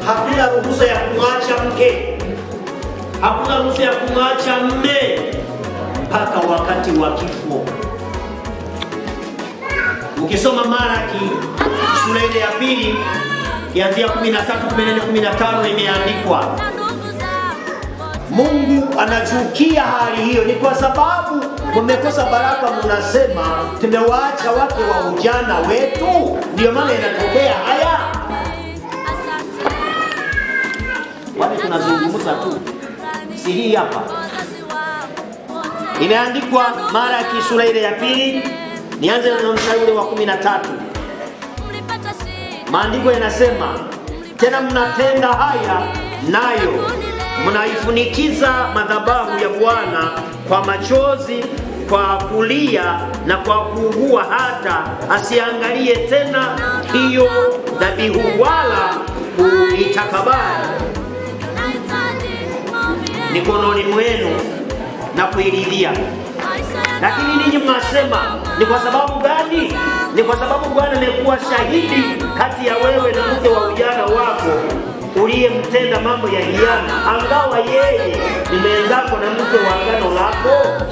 hakuna ruhusa ya kumwacha mke, hakuna ruhusa ya kumwacha mme mpaka wakati wa kifo. Ukisoma Malaki sura ile ya 2 kianzia 13:14-15 imeandikwa, Mungu anachukia hali hiyo. Ni kwa sababu mmekosa baraka, mnasema tumewaacha wake wa ujana wetu, ndio maana yanatokea haya. Wale tunazungumza tu, si hii hapa imeandikwa Malaki sura ile ya 2, nianze na mstari ule wa 13. Maandiko yanasema, tena mnatenda haya, nayo mnaifunikiza madhabahu ya Bwana kwa machozi, kwa kulia na kwa kuugua, hata asiangalie tena hiyo dhabihu wala uitakabali mikononi mwenu na kuiridhia. Lakini ninyi mnasema, ni kwa sababu gani? Ni kwa sababu Bwana amekuwa shahidi kati ya wewe na mke wa ujana wako uliyemtenda mambo ya hiana, angawa yeye ni mwenzako na mke wa agano lako.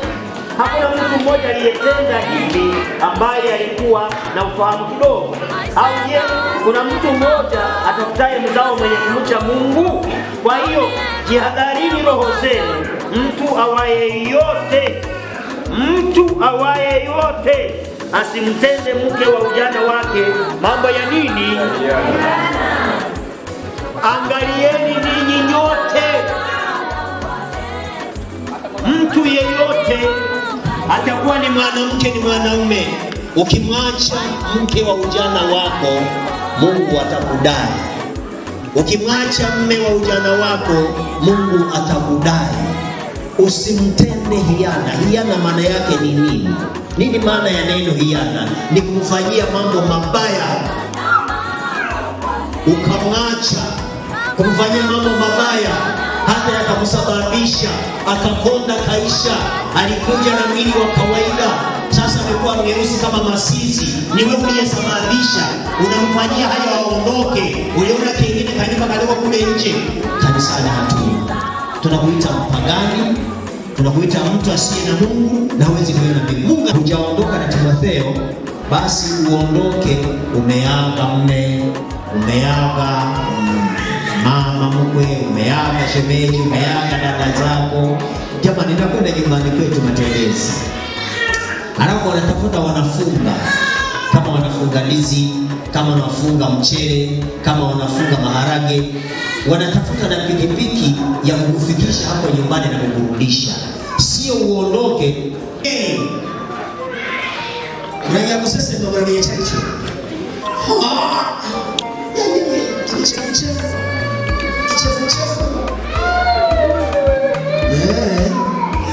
Hakuna mtu mmoja aliyetenda hivi ambaye alikuwa na ufahamu kidogo. Au je, kuna mtu mmoja atafutaye mzao mwenye kumcha Mungu? Kwa hiyo jihadharini roho zenu. Mtu awaye yote asimtende mke wa ujana wake mambo ya nini? Angalieni ninyi nyote, mtu yeyote atakuwa ni mwanamke ni mwanaume, ukimwacha mke wa ujana wako, Mungu atakudai. Ukimwacha mme wa ujana wako, Mungu atakudai. Usimtende hiana. Hiana maana yake ni nini? Nini maana ya neno hiana? Ni kumfanyia mambo mabaya, ukamwacha, kumfanyia mambo mabaya hata yakamsababisha akakonda kaisha. Alikuja na mwili wa kawaida, sasa amekuwa mweusi kama masizi. Ni wewe uliyesababisha, unamfanyia haya aondoke. Uliona kingine kanyumba kadogo kule nje. Kanisani hatuna, tunakuita mpagani, tunakuita mtu asiye na Mungu na hawezi kuona mbingu. Mungu hujaondoka na Timotheo, basi uondoke. Umeaga mme, umeaga mama mkwe, umeaga shemeji, umeaga dada zako. Jamani, nakwenda nyumbani kwetu matembezi, halafu wanatafuta wanafunga, kama wanafunga ndizi, kama wanafunga mchele, kama wanafunga maharage, wanatafuta na pikipiki ya kukufikisha hapo nyumbani na kukurudisha. Sio uondoke. Unajua kusema ndio bwana yetu.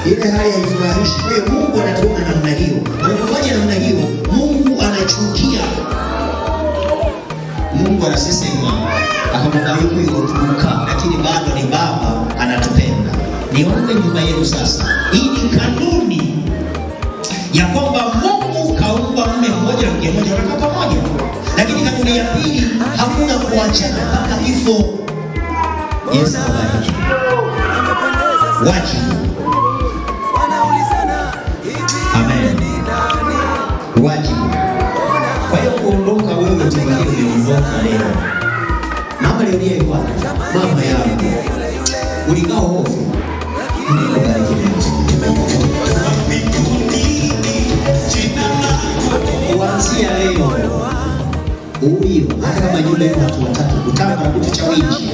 Ile haya haifurahishi. Kwa hiyo Mungu anatuona namna hiyo. Anapofanya namna hiyo, Mungu anachukia. Mungu anasema akamwambia yuko tukuka, lakini bado ni baba, anatupenda. Niombe nyumba yenu sasa. Hii ni kanuni ya kwamba Mungu kaumba mume mmoja na mke mmoja wanakaa pamoja. Lakini kanuni ya pili, hakuna kuachana mpaka kifo. Yesu abariki. Wajibu. Amen. Wajibu. Kwa hiyo kuondoka wewe tumaini uliondoka leo. Mama leo ndiye kwa mama yako. Ulikao hofu. Mungu bariki leo. Kuanzia leo huyo hata kama yule watu watatu kutana na kitu cha wingi.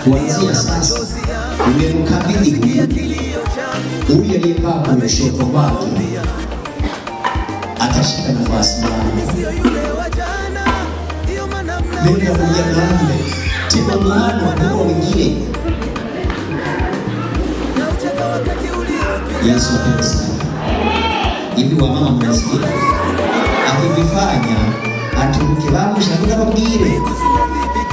Kuanzia sasa umemkabidhi huyu aliyekaa kwenye shoto wake, atashika nafasi yake. Nenda kuja nawe tena mwana kwa wengine. Yesu pesa hivi wa mama mnasikia akivifanya aturuke wangu shakuna mabire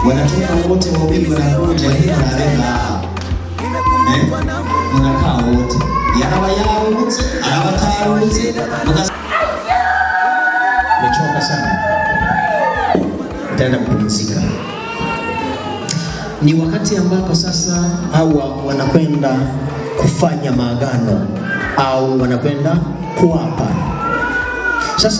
wanatoka wote wawili wanakuja hii na arena mnakaa wote yaba yaruze abataruze mechoka sana ataenda kupumzika. Ni wakati ambapo sasa hawa wanakwenda kufanya maagano au wanakwenda kuapa. Sasa